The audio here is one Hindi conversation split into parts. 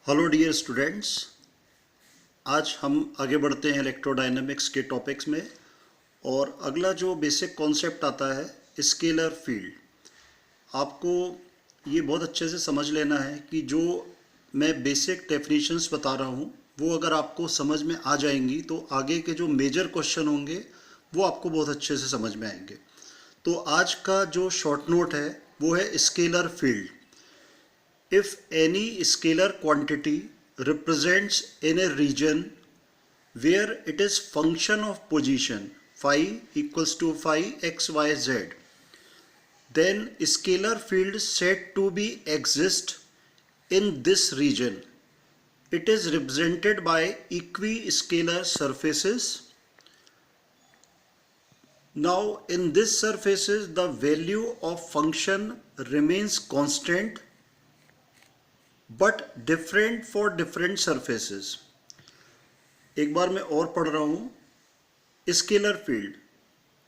हेलो डियर स्टूडेंट्स, आज हम आगे बढ़ते हैं इलेक्ट्रोडायनामिक्स के टॉपिक्स में। और अगला जो बेसिक कॉन्सेप्ट आता है स्केलर फील्ड। आपको ये बहुत अच्छे से समझ लेना है कि जो मैं बेसिक डेफिनेशंस बता रहा हूँ वो अगर आपको समझ में आ जाएंगी तो आगे के जो मेजर क्वेश्चन होंगे वो आपको बहुत अच्छे से समझ में आएंगे। तो आज का जो शॉर्ट नोट है वो है scalar field. If any scalar quantity represents in a region where it is function of position phi equals to phi x y z, then scalar field said to be exist in this region. It is represented by equi-scalar surfaces. Now in this surfaces the value of function remains constant but different for different surfaces. एक बार मैं और पढ़ रहा हूँ। Scalar field,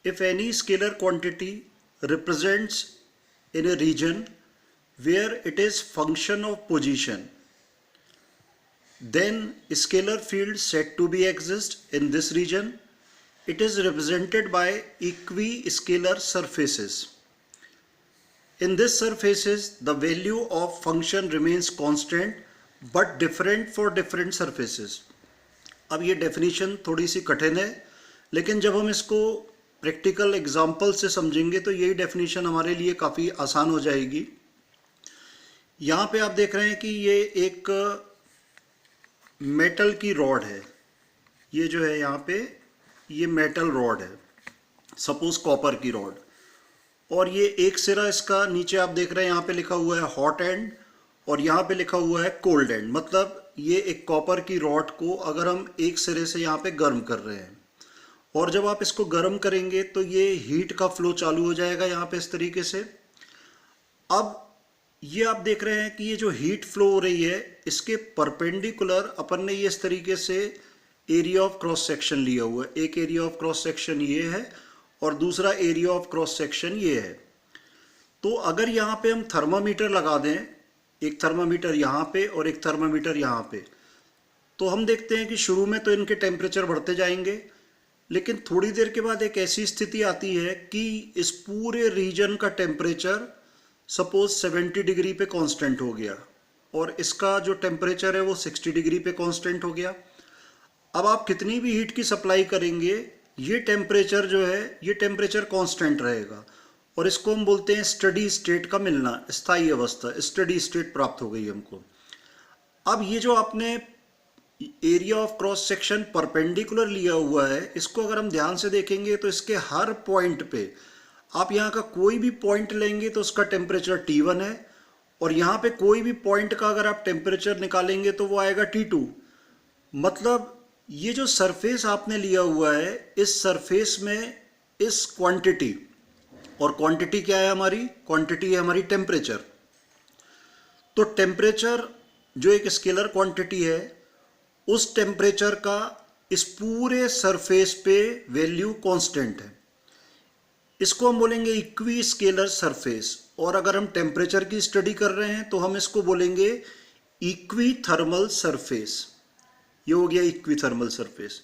if any scalar quantity represents in a region where it is function of position, then scalar field set to be exist in this region. It is represented by equiscalar surfaces. In this surfaces, the value of function remains constant but different for different surfaces. अब ये डेफिनेशन थोड़ी सी कठिन है, लेकिन जब हम इसको प्रैक्टिकल एग्जाम्पल से समझेंगे तो यही डेफिनेशन हमारे लिए काफ़ी आसान हो जाएगी। यहाँ पे आप देख रहे हैं कि ये एक मेटल की रॉड है। ये जो है यहाँ पे ये मेटल रॉड है, सपोज कॉपर की रॉड। और ये एक सिरा इसका नीचे आप देख रहे हैं यहाँ पे लिखा हुआ है हॉट एंड और यहाँ पे लिखा हुआ है कोल्ड एंड। मतलब ये एक कॉपर की रॉड को अगर हम एक सिरे से यहाँ पे गर्म कर रहे हैं और जब आप इसको गर्म करेंगे तो ये हीट का फ्लो चालू हो जाएगा यहाँ पे इस तरीके से। अब ये आप देख रहे हैं कि ये जो हीट फ्लो हो रही है इसके परपेंडिकुलर अपन ने ये इस तरीके से एरिया ऑफ क्रॉस सेक्शन लिया हुआ है। एक एरिया ऑफ क्रॉस सेक्शन ये है और दूसरा एरिया ऑफ क्रॉस सेक्शन ये है। तो अगर यहाँ पे हम थर्मामीटर लगा दें, एक थर्मामीटर यहाँ पे और एक थर्मामीटर यहाँ पे, तो हम देखते हैं कि शुरू में तो इनके टेम्परेचर बढ़ते जाएंगे, लेकिन थोड़ी देर के बाद एक ऐसी स्थिति आती है कि इस पूरे रीजन का टेम्परेचर सपोज 70 डिग्री पे कांस्टेंट हो गया और इसका जो टेम्परेचर है वो 60 डिग्री पे कांस्टेंट हो गया। अब आप कितनी भी हीट की सप्लाई करेंगे ये टेम्परेचर जो है ये टेम्परेचर कांस्टेंट रहेगा और इसको हम बोलते हैं स्टडी स्टेट का मिलना, स्थायी अवस्था, स्टडी स्टेट प्राप्त हो गई हमको। अब ये जो आपने area of cross section perpendicular लिया हुआ है इसको अगर हम ध्यान से देखेंगे तो इसके हर पॉइंट पे आप यहाँ का कोई भी पॉइंट लेंगे तो उसका टेम्परेचर T1 है और यहाँ पे कोई भी पॉइंट का अगर आप टेम्परेचर निकालेंगे तो वो आएगा T2। मतलब ये जो सरफेस आपने लिया हुआ है इस सरफेस में इस क्वांटिटी, और क्वांटिटी क्या है हमारी, क्वांटिटी है हमारी टेम्परेचर। तो टेम्परेचर जो एक स्केलर क्वांटिटी है उस टेम्परेचर का इस पूरे सरफेस पे वैल्यू कांस्टेंट है। इसको हम बोलेंगे इक्वी स्केलर सरफेस। और अगर हम टेम्परेचर की स्टडी कर रहे हैं तो हम इसको बोलेंगे इक्वी थर्मल सरफेस। ये हो गया इक्विथर्मल सरफेस।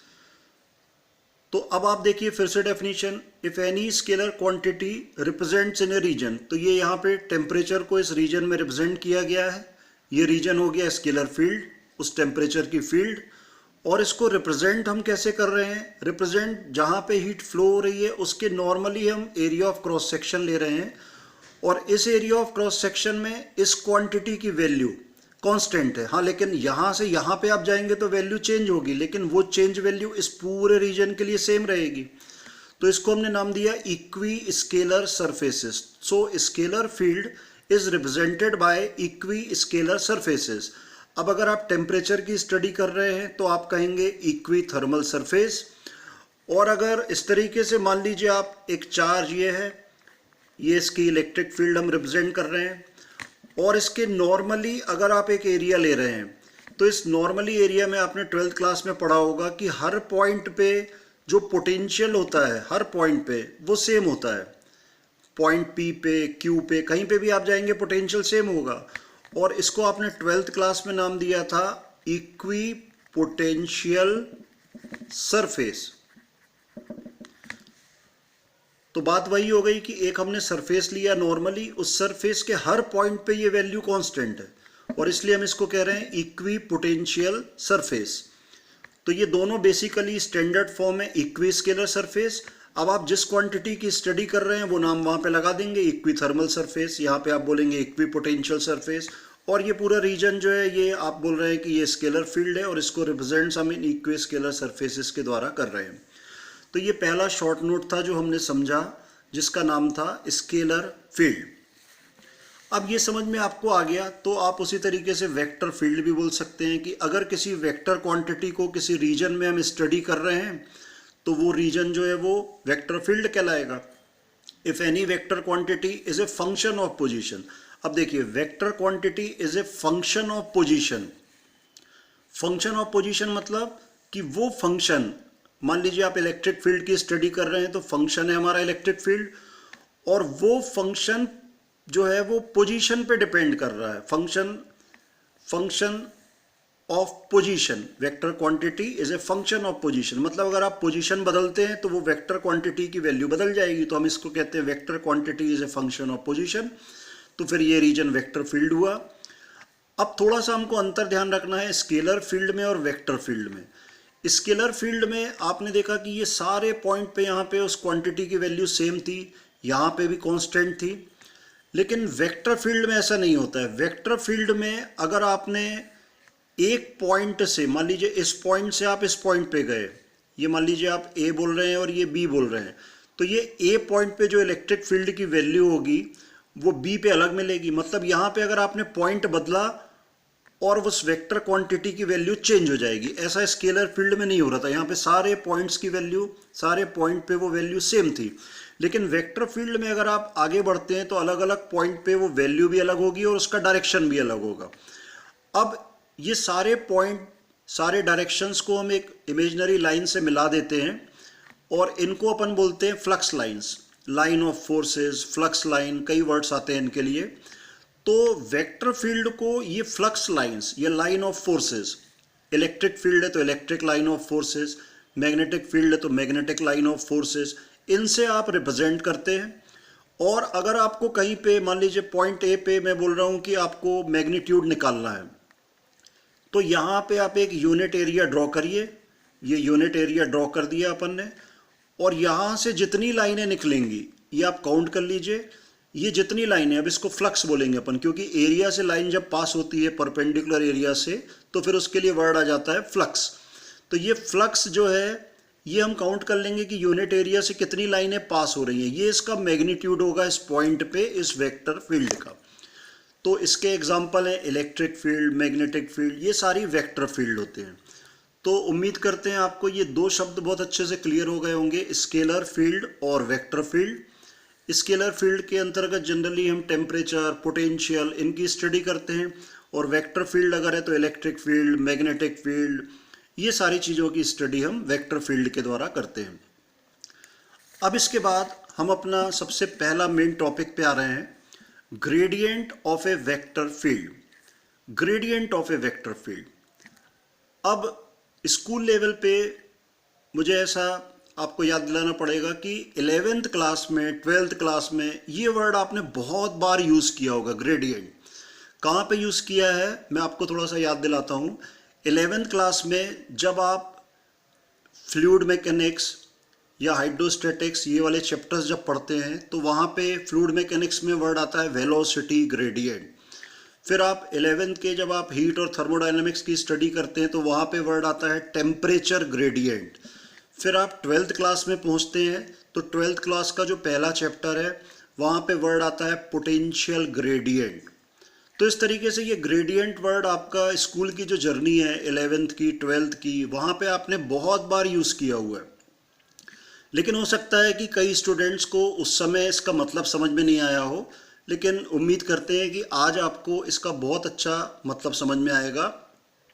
तो अब आप देखिए फिर से definition, if any scalar quantity represents in a region, तो ये यहाँ पे टेम्परेचर को इस रीजन में रिप्रेजेंट किया गया है। ये रीजन हो गया स्केलर फील्ड, उस टेम्परेचर की फील्ड। और इसको रिप्रेजेंट हम कैसे कर रहे हैं, रिप्रेजेंट जहाँ पे हीट फ्लो हो रही है उसके नॉर्मली हम एरिया ऑफ क्रॉस सेक्शन ले रहे हैं और इस एरिया ऑफ क्रॉस सेक्शन में इस क्वांटिटी की वैल्यू कांस्टेंट है। हाँ, लेकिन यहाँ से यहाँ पे आप जाएंगे तो वैल्यू चेंज होगी, लेकिन वो चेंज वैल्यू इस पूरे रीजन के लिए सेम रहेगी। तो इसको हमने नाम दिया equi scalar surfaces. So scalar field is represented by equiscalar surfaces. अब अगर आप टेम्परेचर की स्टडी कर रहे हैं तो आप कहेंगे इक्वी थर्मल सरफेस। और अगर इस तरीके से मान लीजिए आप एक चार्ज ये है, ये इसकी इलेक्ट्रिक फील्ड हम रिप्रेजेंट कर रहे हैं और इसके नॉर्मली अगर आप एक एरिया ले रहे हैं तो इस नॉर्मली एरिया में आपने 12th क्लास में पढ़ा होगा कि हर पॉइंट पे जो पोटेंशियल होता है हर पॉइंट पे वो सेम होता है। पॉइंट P पे, Q पे, कहीं पे भी आप जाएंगे पोटेंशियल सेम होगा। और इसको आपने 12th क्लास में नाम दिया था इक्विपोटेंशियल सरफेस। तो बात वही हो गई कि एक हमने सरफेस लिया नॉर्मली, उस सरफेस के हर पॉइंट पे ये वैल्यू कांस्टेंट है और इसलिए हम इसको कह रहे हैं इक्विपोटेंशियल सरफेस। तो ये दोनों बेसिकली स्टैंडर्ड फॉर्म है इक्विस्केलर सरफेस। अब आप जिस क्वांटिटी की स्टडी कर रहे हैं वो नाम वहां पे लगा देंगे, इक्विथर्मल सरफेस, यहाँ पे आप बोलेंगे इक्विपोटेंशियल सरफेस। और ये पूरा रीजन जो है ये आप बोल रहे हैं कि ये स्केलर फील्ड है और इसको रिप्रेजेंट्स हम इन इक्विस्केलर सरफेसेस के द्वारा कर रहे हैं। तो ये पहला शॉर्ट नोट था जो हमने समझा, जिसका नाम था स्केलर फील्ड। अब ये समझ में आपको आ गया तो आप उसी तरीके से वेक्टर फील्ड भी बोल सकते हैं कि अगर किसी वेक्टर क्वांटिटी को किसी रीजन में हम स्टडी कर रहे हैं तो वो रीजन जो है वो वेक्टर फील्ड कहलाएगा। If any vector quantity is a function of position. अब देखिए, vector quantity is a function of position. Function of position मतलब कि वो फंक्शन, मान लीजिए आप इलेक्ट्रिक फील्ड की स्टडी कर रहे हैं तो फंक्शन है हमारा इलेक्ट्रिक फील्ड, और वो फंक्शन जो है वो पोजीशन पे डिपेंड कर रहा है। Function of position, vector quantity is a function of position. मतलब अगर आप पोजीशन बदलते हैं तो वो वेक्टर क्वांटिटी की वैल्यू बदल जाएगी, तो हम इसको कहते हैं vector quantity is a function of position. तो फिर ये रीजन वेक्टर फील्ड हुआ। अब थोड़ा सा हमको अंतर ध्यान रखना है स्केलर फील्ड में और वेक्टर फील्ड में। स्केलर फील्ड में आपने देखा कि ये सारे पॉइंट पे यहाँ पे उस क्वांटिटी की वैल्यू सेम थी, यहाँ पे भी कांस्टेंट थी। लेकिन वेक्टर फील्ड में ऐसा नहीं होता है। वेक्टर फील्ड में अगर आपने एक पॉइंट से, मान लीजिए इस पॉइंट से आप इस पॉइंट पे गए, ये मान लीजिए आप ए बोल रहे हैं और ये बी बोल रहे हैं, तो ये ए पॉइंट पे जो इलेक्ट्रिक फील्ड की वैल्यू होगी वो बी पे अलग मिलेगी। मतलब यहाँ पे अगर आपने पॉइंट बदला और उस वेक्टर क्वांटिटी की वैल्यू चेंज हो जाएगी। ऐसा स्केलर फील्ड में नहीं हो रहा था, यहाँ पे सारे पॉइंट्स की वैल्यू, सारे पॉइंट पे वो वैल्यू सेम थी। लेकिन वेक्टर फील्ड में अगर आप आगे बढ़ते हैं तो अलग अलग पॉइंट पे वो वैल्यू भी अलग होगी और उसका डायरेक्शन भी अलग होगा। अब ये सारे पॉइंट, सारे डायरेक्शंस को हम एक इमेजिनरी लाइन से मिला देते हैं और इनको अपन बोलते हैं flux lines, line of forces, flux line, कई वर्ड्स आते हैं इनके लिए। तो वेक्टर फील्ड को ये फ्लक्स लाइंस, ये line of forces, electric field है तो electric line of forces, magnetic field है तो मैग्नेटिक लाइन ऑफ फोर्सेस, इनसे आप रिप्रेजेंट करते हैं। और अगर आपको कहीं पे, मान लीजिए पॉइंट ए पे मैं बोल रहा हूँ कि आपको मैग्नीट्यूड निकालना है, तो यहाँ पे आप एक यूनिट एरिया ड्रॉ करिए। ये यूनिट एरिया ड्रॉ कर दिया अपन ने, और यहाँ से जितनी लाइनें निकलेंगी ये आप काउंट कर लीजिए। ये जितनी लाइनें, अब इसको फ्लक्स बोलेंगे अपन, क्योंकि एरिया से लाइन जब पास होती है परपेंडिकुलर एरिया से तो फिर उसके लिए वर्ड आ जाता है फ्लक्स। तो ये फ्लक्स जो है ये हम काउंट कर लेंगे कि यूनिट एरिया से कितनी लाइनें पास हो रही हैं। ये इसका मैग्नीट्यूड होगा इस पॉइंट पे, इस वेक्टर फील्ड का। तो इसके एग्जाम्पल हैं इलेक्ट्रिक फील्ड, मैग्नेटिक फील्ड, ये सारी वेक्टर फील्ड होते हैं। तो उम्मीद करते हैं आपको ये दो शब्द बहुत अच्छे से क्लियर हो गए होंगे, स्केलर फील्ड और वेक्टर फील्ड। स्केलर फील्ड के अंतर्गत जनरली हम टेम्परेचर, पोटेंशियल, इनकी स्टडी करते हैं, और वेक्टर फील्ड अगर है तो इलेक्ट्रिक फील्ड, मैग्नेटिक फील्ड, ये सारी चीज़ों की स्टडी हम वेक्टर फील्ड के द्वारा करते हैं। अब इसके बाद हम अपना सबसे पहला मेन टॉपिक पे आ रहे हैं, gradient of A vector field. Gradient of A vector field. अब स्कूल लेवल पे मुझे ऐसा आपको याद दिलाना पड़ेगा कि 11th क्लास में, 12th क्लास में ये वर्ड आपने बहुत बार यूज़ किया होगा, ग्रेडियंट। कहाँ पे यूज़ किया है मैं आपको थोड़ा सा याद दिलाता हूँ। 11th क्लास में जब आप फ्लूइड मैकेनिक्स या हाइड्रोस्टैटिक्स, ये वाले चैप्टर्स जब पढ़ते हैं तो वहाँ पे फ्लूइड मैकेनिक्स में वर्ड आता है वेलोसिटी ग्रेडियंट। फिर आप 11th के जब आप हीट और थर्मोडायनेमिक्स की स्टडी करते हैं तो वहाँ पे वर्ड आता है टेम्परेचर ग्रेडियंट। फिर आप 12th क्लास में पहुँचते हैं तो 12th क्लास का जो पहला चैप्टर है वहाँ पे वर्ड आता है पोटेंशियल ग्रेडियंट। तो इस तरीके से ये ग्रेडियंट वर्ड आपका स्कूल की जो जर्नी है 11th की, 12th की, वहाँ पे आपने बहुत बार यूज़ किया हुआ है। लेकिन हो सकता है कि कई स्टूडेंट्स को उस समय इसका मतलब समझ में नहीं आया हो, लेकिन उम्मीद करते हैं कि आज आपको इसका बहुत अच्छा मतलब समझ में आएगा,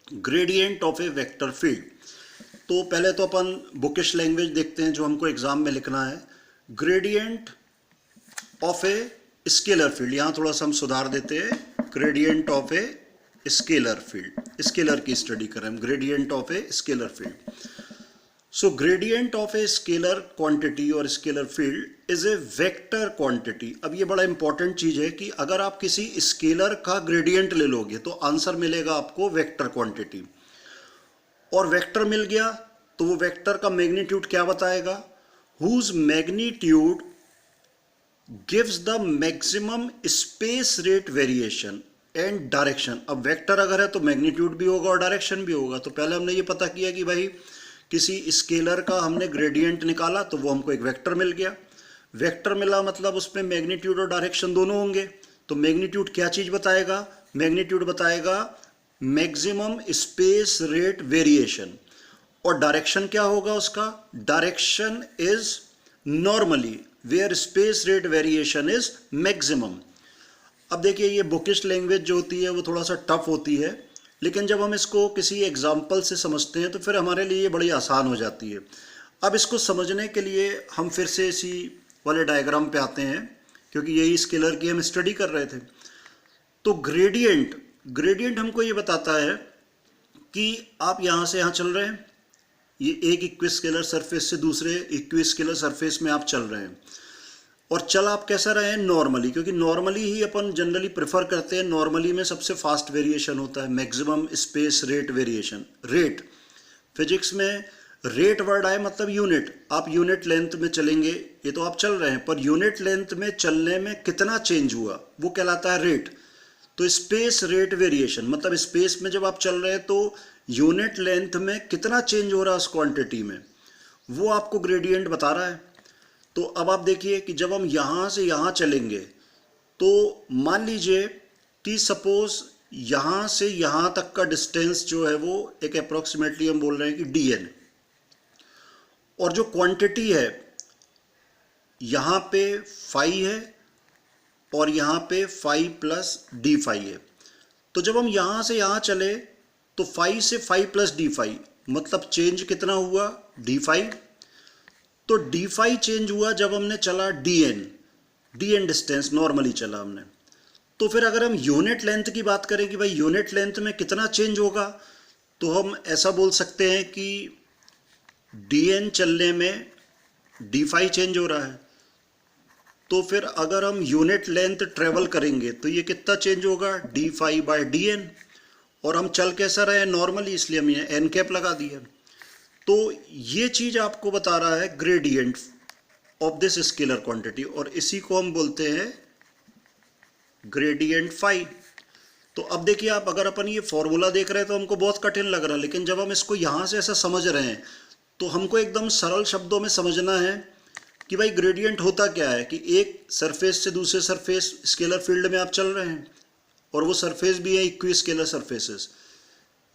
gradient of A vector field. तो पहले तो अपन बुकिश लैंग्वेज देखते हैं जो हमको एग्जाम में लिखना है। Gradient of a scalar field, यहाँ थोड़ा सा हम सुधार देते हैं, gradient of a scalar field, scalar की स्टडी कर रहे हैं हम, gradient of a scalar field. So gradient of a scalar quantity और scalar field is a vector quantity. अब ये बड़ा इंपॉर्टेंट चीज है कि अगर आप किसी स्केलर का ग्रेडियंट ले लोगे तो आंसर मिलेगा आपको वेक्टर क्वांटिटी, और वेक्टर मिल गया तो वो वेक्टर का मैग्नीट्यूड क्या बताएगा, whose magnitude gives the maximum space rate variation and direction. अब वेक्टर अगर है तो मैग्नीट्यूड भी होगा और डायरेक्शन भी होगा। तो पहले हमने ये पता किया कि भाई किसी स्केलर का हमने ग्रेडियंट निकाला तो वो हमको एक वेक्टर मिल गया। वेक्टर मिला मतलब उसमें मैग्नीट्यूड और डायरेक्शन दोनों होंगे। तो मैग्नीट्यूड क्या चीज बताएगा, मैग्नीट्यूड बताएगा मैक्सिमम स्पेस रेट वेरिएशन, और डायरेक्शन क्या होगा उसका, direction is normally where space rate variation is maximum. अब देखिए ये बुकिश लैंग्वेज जो होती है वो थोड़ा सा टफ होती है, लेकिन जब हम इसको किसी एग्जाम्पल से समझते हैं तो फिर हमारे लिए ये बड़ी आसान हो जाती है। अब इसको समझने के लिए हम फिर से इसी वाले डायग्राम पे आते हैं, क्योंकि यही स्केलर की हम स्टडी कर रहे थे। तो ग्रेडियंट हमको ये बताता है कि आप यहाँ से यहाँ चल रहे हैं, ये एक इक्विस्केलर सरफेस से दूसरे इक्विस्केलर सरफेस में आप चल रहे हैं, और चल आप कैसा रहे हैं, नॉर्मली, क्योंकि नॉर्मली ही अपन जनरली प्रेफर करते हैं। नॉर्मली में सबसे फास्ट वेरिएशन होता है, maximum space rate variation. Rate, physics में रेट वर्ड आए मतलब यूनिट, आप यूनिट लेंथ में चलेंगे, ये तो आप चल रहे हैं, पर यूनिट लेंथ में चलने में कितना चेंज हुआ वो कहलाता है रेट। तो स्पेस रेट वेरिएशन मतलब स्पेस में जब आप चल रहे हैं तो यूनिट लेंथ में कितना चेंज हो रहा है उस क्वांटिटी में, वो आपको ग्रेडियंट बता रहा है। तो अब आप देखिए कि जब हम यहाँ से यहाँ चलेंगे तो मान लीजिए कि सपोज यहाँ से यहाँ तक का डिस्टेंस जो है वो एक अप्रोक्सीमेटली हम बोल रहे हैं कि dn, और जो क्वांटिटी है यहाँ पे फाई है और यहाँ पे फाई प्लस डी फाई है। तो जब हम यहाँ से यहाँ चले तो फाई से फाई प्लस डी फाई मतलब चेंज कितना हुआ, डी फाई। तो डी फाई चेंज हुआ जब हमने चला डी एन डिस्टेंस नॉर्मली चला हमने। तो फिर अगर हम यूनिट लेंथ की बात करें कि भाई यूनिट लेंथ में कितना चेंज होगा, तो हम ऐसा बोल सकते हैं कि डी एन चलने में डी फाई चेंज हो रहा है। तो फिर अगर हम यूनिट लेंथ ट्रेवल करेंगे तो ये कितना चेंज होगा, d phi by d n, और हम चल कैसा रहे नॉर्मली, इसलिए हमने एन कैप लगा दिया। तो ये चीज आपको बता रहा है gradient of this scalar quantity, और इसी को हम बोलते हैं ग्रेडियंट फाई। तो अब देखिए आप, अगर अपन ये फॉर्मूला देख रहे हैं तो हमको बहुत कठिन लग रहा है, लेकिन जब हम इसको यहाँ से ऐसा समझ रहे हैं तो हमको एकदम सरल शब्दों में समझना है कि भाई ग्रेडियंट होता क्या है, कि एक सरफेस से दूसरे सरफेस स्केलर फील्ड में आप चल रहे हैं, और वो सरफेस भी है इक्वी स्केलर सरफेसेस।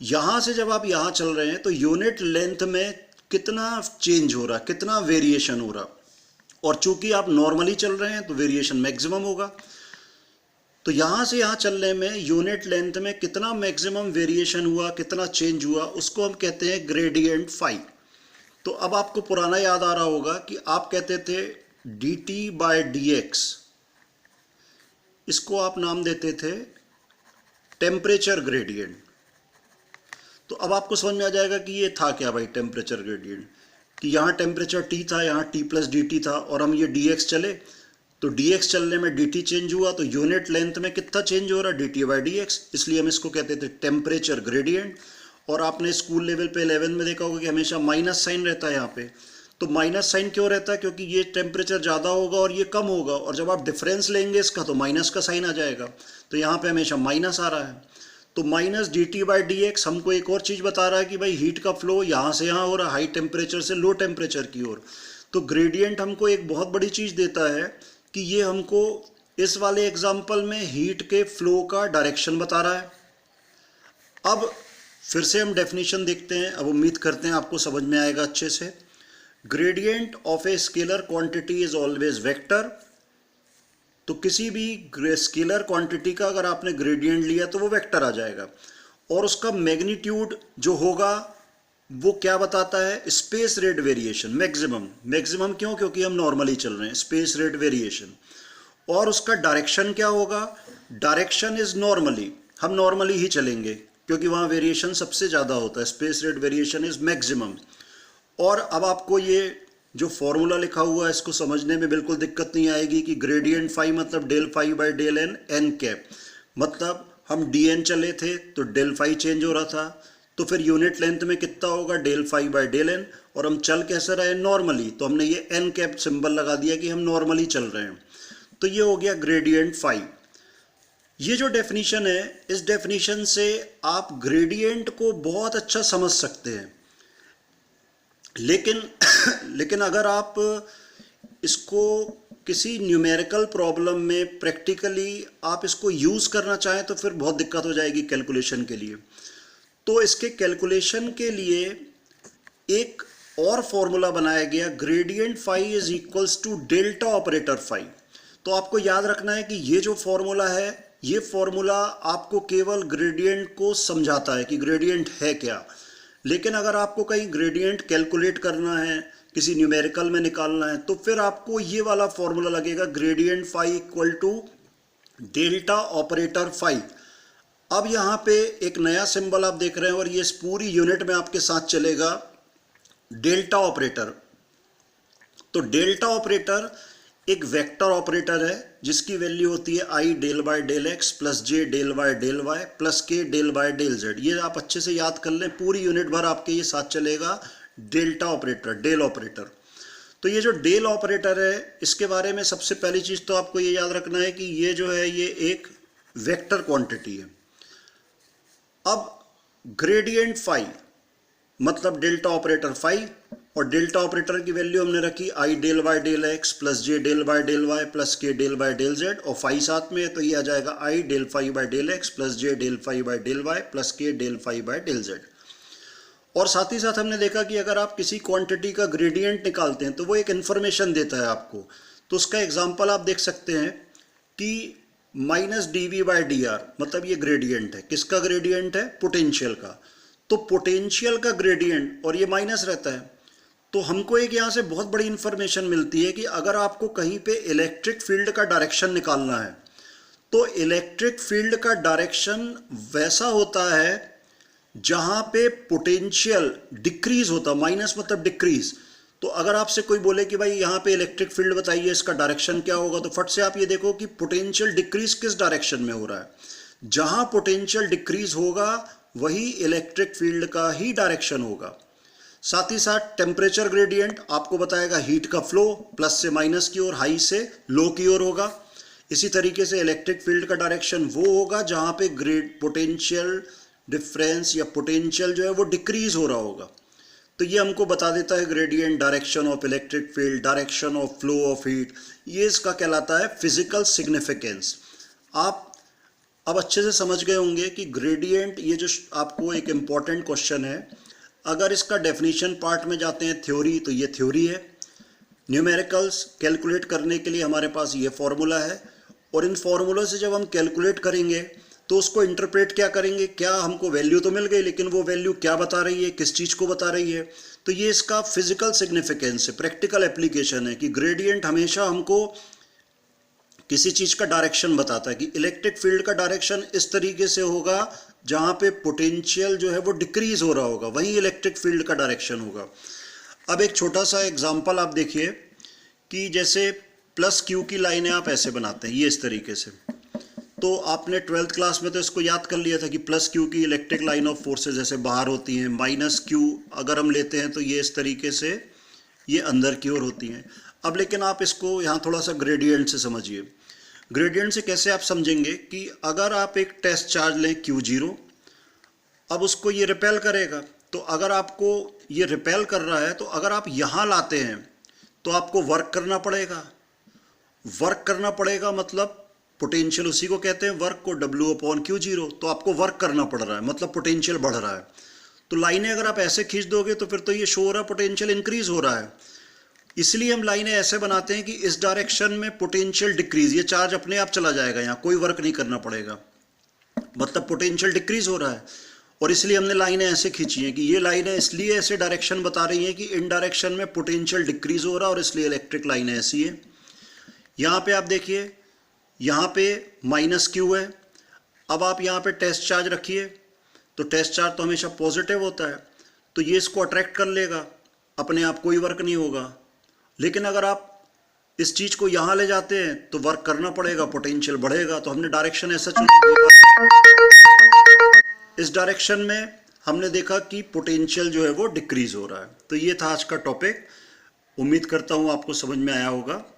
यहाँ से जब आप यहाँ चल रहे हैं तो यूनिट लेंथ में कितना चेंज हो रहा, कितना वेरिएशन हो रहा, और चूंकि आप नॉर्मली चल रहे हैं तो वेरिएशन मैक्सिमम होगा। तो यहाँ से यहाँ चलने में यूनिट लेंथ में कितना मैक्सिमम वेरिएशन हुआ, कितना चेंज हुआ, उसको हम कहते हैं ग्रेडियंट फाई। तो अब आपको पुराना याद आ रहा होगा कि आप कहते थे dt बाय dx, इसको आप नाम देते थे टेम्परेचर ग्रेडियंट। तो अब आपको समझ में आ जाएगा कि ये था क्या भाई टेम्परेचर ग्रेडियंट, कि यहाँ टेम्परेचर T था, यहाँ T प्लस dt था, और हम ये dx चले तो dx चलने में dt चेंज हुआ, तो यूनिट लेंथ में कितना चेंज हो रहा है, dt बाई dx, इसलिए हम इसको कहते थे टेम्परेचर ग्रेडियंट। और आपने स्कूल लेवल पे 11 में देखा होगा कि हमेशा माइनस साइन रहता है यहाँ पे। तो माइनस साइन क्यों रहता है, क्योंकि ये टेम्परेचर ज़्यादा होगा और ये कम होगा, और जब आप डिफरेंस लेंगे इसका तो माइनस का साइन आ जाएगा, तो यहाँ पे हमेशा माइनस आ रहा है। तो माइनस dt बाई dx हमको एक और चीज़ बता रहा है कि भाई हीट का फ्लो यहाँ से यहाँ हो रहा है, हाई टेम्परेचर से लो टेम्परेचर की ओर। तो ग्रेडियंट हमको एक बहुत बड़ी चीज़ देता है कि ये हमको इस वाले एग्जाम्पल में हीट के फ्लो का डायरेक्शन बता रहा है। अब फिर से हम डेफिनेशन देखते हैं, अब उम्मीद करते हैं आपको समझ में आएगा अच्छे से। Gradient of a scalar quantity is always vector. तो किसी भी स्केलर क्वांटिटी का अगर आपने ग्रेडियंट लिया तो वो वेक्टर आ जाएगा, और उसका मैग्नीट्यूड जो होगा वो क्या बताता है, स्पेस रेट वेरिएशन, मैक्सिमम क्यों, क्योंकि हम नॉर्मली चल रहे हैं, स्पेस रेट वेरिएशन। और उसका डायरेक्शन क्या होगा, डायरेक्शन इज नॉर्मली, हम नॉर्मली ही चलेंगे क्योंकि वहाँ वेरिएशन सबसे ज़्यादा होता है, space rate variation is maximum. और अब आपको ये जो फॉर्मूला लिखा हुआ है इसको समझने में बिल्कुल दिक्कत नहीं आएगी कि ग्रेडियंट फाई मतलब del phi by del n, n cap मतलब हम डी एन चले थे तो डेल फाई चेंज हो रहा था, तो फिर यूनिट लेंथ में कितना होगा del phi by del n, और हम चल कैसे रहे नॉर्मली, तो हमने ये एन कैप सिंबल लगा दिया कि हम नॉर्मली चल रहे हैं। तो ये हो गया ग्रेडियंट फाई। ये जो डेफिनीशन है, इस डेफिनीशन से आप ग्रेडियंट को बहुत अच्छा समझ सकते हैं, लेकिन अगर आप इसको किसी न्यूमेरिकल प्रॉब्लम में प्रैक्टिकली आप इसको यूज़ करना चाहें तो फिर बहुत दिक्कत हो जाएगी कैलकुलेशन के लिए। तो इसके कैलकुलेशन के लिए एक और फॉर्मूला बनाया गया, gradient phi is equals to delta operator phi. तो आपको याद रखना है कि ये जो फॉर्मूला है, ये फॉर्मूला आपको केवल ग्रेडियंट को समझाता है कि ग्रेडियंट है क्या, लेकिन अगर आपको कहीं ग्रेडियंट कैलकुलेट करना है, किसी न्यूमेरिकल में निकालना है, तो फिर आपको ये वाला फॉर्मूला लगेगा, gradient phi equal to delta operator phi. अब यहाँ पे एक नया सिंबल आप देख रहे हैं और ये इस पूरी यूनिट में आपके साथ चलेगा, डेल्टा ऑपरेटर। तो डेल्टा ऑपरेटर एक वेक्टर ऑपरेटर है जिसकी वैल्यू होती है i del by del x plus j del by del y plus k del by del z. ये आप अच्छे से याद कर लें, पूरी यूनिट भर आपके ये साथ चलेगा डेल्टा ऑपरेटर, डेल ऑपरेटर। तो ये जो डेल ऑपरेटर है, इसके बारे में सबसे पहली चीज़ तो आपको ये याद रखना है कि ये जो है ये एक वेक्टर क्वांटिटी है। अब ग्रेडियंट फाई मतलब डेल्टा ऑपरेटर फाई, और डेल्टा ऑपरेटर की वैल्यू हमने रखी i del by del x plus j del by del y plus k del by del z, और फाई साथ में है तो ये आ जाएगा i del phi by del x plus j del phi by del y plus k del phi by del z. और साथ ही साथ हमने देखा कि अगर आप किसी क्वांटिटी का ग्रेडियंट निकालते हैं तो वो एक इन्फॉर्मेशन देता है आपको। तो उसका एग्जाम्पल आप देख सकते हैं कि minus d v by d r, मतलब ये ग्रेडियंट है, किसका ग्रेडियंट है, पोटेंशियल का। तो पोटेंशियल का ग्रेडियंट और ये माइनस रहता है, तो हमको एक यहाँ से बहुत बड़ी इंफॉर्मेशन मिलती है कि अगर आपको कहीं पे इलेक्ट्रिक फील्ड का डायरेक्शन निकालना है तो इलेक्ट्रिक फील्ड का डायरेक्शन वैसा होता है जहाँ पे पोटेंशियल डिक्रीज होता, माइनस मतलब डिक्रीज। तो अगर आपसे कोई बोले कि भाई यहाँ पे इलेक्ट्रिक फील्ड बताइए, इसका डायरेक्शन क्या होगा, तो फट से आप ये देखो कि पोटेंशियल डिक्रीज किस डायरेक्शन में हो रहा है। जहाँ पोटेंशियल डिक्रीज होगा वही इलेक्ट्रिक फील्ड का ही डायरेक्शन होगा। साथ ही साथ टेम्परेचर ग्रेडियंट आपको बताएगा हीट का फ्लो प्लस से माइनस की ओर, हाई से लो की ओर होगा। इसी तरीके से इलेक्ट्रिक फील्ड का डायरेक्शन वो होगा जहाँ पे पोटेंशियल डिफरेंस या पोटेंशियल जो है वो डिक्रीज हो रहा होगा। तो ये हमको बता देता है gradient, direction of electric field, direction of flow of heat, ये इसका कहलाता है फिजिकल सिग्निफिकेंस। आप अब अच्छे से समझ गए होंगे कि ग्रेडियंट, ये जो आपको एक इम्पॉर्टेंट क्वेश्चन है, अगर इसका डेफिनेशन पार्ट में जाते हैं थ्योरी, तो ये थ्योरी है। न्यूमेरिकल्स कैलकुलेट करने के लिए हमारे पास ये फॉर्मूला है, और इन फॉर्मूलों से जब हम कैलकुलेट करेंगे तो उसको इंटरप्रेट क्या करेंगे, क्या हमको वैल्यू तो मिल गई लेकिन वो वैल्यू क्या बता रही है, किस चीज़ को बता रही है। तो ये इसका फिजिकल सिग्निफिकेंस है, प्रैक्टिकल एप्लीकेशन है कि ग्रेडियंट हमेशा हमको किसी चीज़ का डायरेक्शन बताता है कि इलेक्ट्रिक फील्ड का डायरेक्शन इस तरीके से होगा जहाँ पे पोटेंशियल जो है वो डिक्रीज हो रहा होगा, वही इलेक्ट्रिक फील्ड का डायरेक्शन होगा। अब एक छोटा सा एग्जांपल आप देखिए कि जैसे प्लस क्यू की लाइनें आप ऐसे बनाते हैं, ये इस तरीके से। तो आपने 12th क्लास में तो इसको याद कर लिया था कि प्लस क्यू की इलेक्ट्रिक लाइन ऑफ फोर्सेज ऐसे बाहर होती हैं, माइनस क्यू अगर हम लेते हैं तो ये इस तरीके से ये अंदर की ओर होती हैं। अब लेकिन आप इसको यहाँ थोड़ा सा ग्रेडियंट से समझिए। ग्रेडियंट से कैसे आप समझेंगे कि अगर आप एक टेस्ट चार्ज लें Q0, अब उसको ये रिपेल करेगा, तो अगर आपको ये रिपेल कर रहा है तो अगर आप यहाँ लाते हैं तो आपको वर्क करना पड़ेगा। वर्क करना पड़ेगा मतलब पोटेंशियल उसी को कहते हैं वर्क को, W/Q0, तो आपको वर्क करना पड़ रहा है मतलब पोटेंशियल बढ़ रहा है। तो लाइनें अगर आप ऐसे खींच दोगे तो फिर तो ये शो हो रहा है पोटेंशियल इंक्रीज हो रहा है। इसलिए हम लाइनें ऐसे बनाते हैं कि इस डायरेक्शन में पोटेंशियल डिक्रीज, ये चार्ज अपने आप चला जाएगा, यहाँ कोई वर्क नहीं करना पड़ेगा, मतलब पोटेंशियल डिक्रीज हो रहा है। और इसलिए हमने लाइनें ऐसे खींची हैं कि ये लाइनें इसलिए ऐसे डायरेक्शन बता रही हैं कि इन डायरेक्शन में पोटेंशियल डिक्रीज हो रहा है और इसलिए इलेक्ट्रिक लाइनें ऐसी हैं। यहाँ पे आप देखिए यहाँ पे माइनस क्यू है। अब आप यहाँ पे टेस्ट चार्ज रखिए, तो टेस्ट चार्ज तो हमेशा पॉजिटिव होता है, तो ये इसको अट्रैक्ट कर लेगा, अपने आप कोई वर्क नहीं होगा। लेकिन अगर आप इस चीज़ को यहाँ ले जाते हैं तो वर्क करना पड़ेगा, पोटेंशियल बढ़ेगा। तो हमने डायरेक्शन ऐसा चुनी, इस डायरेक्शन में हमने देखा कि पोटेंशियल जो है वो डिक्रीज हो रहा है। तो ये था आज का टॉपिक। उम्मीद करता हूँ आपको समझ में आया होगा।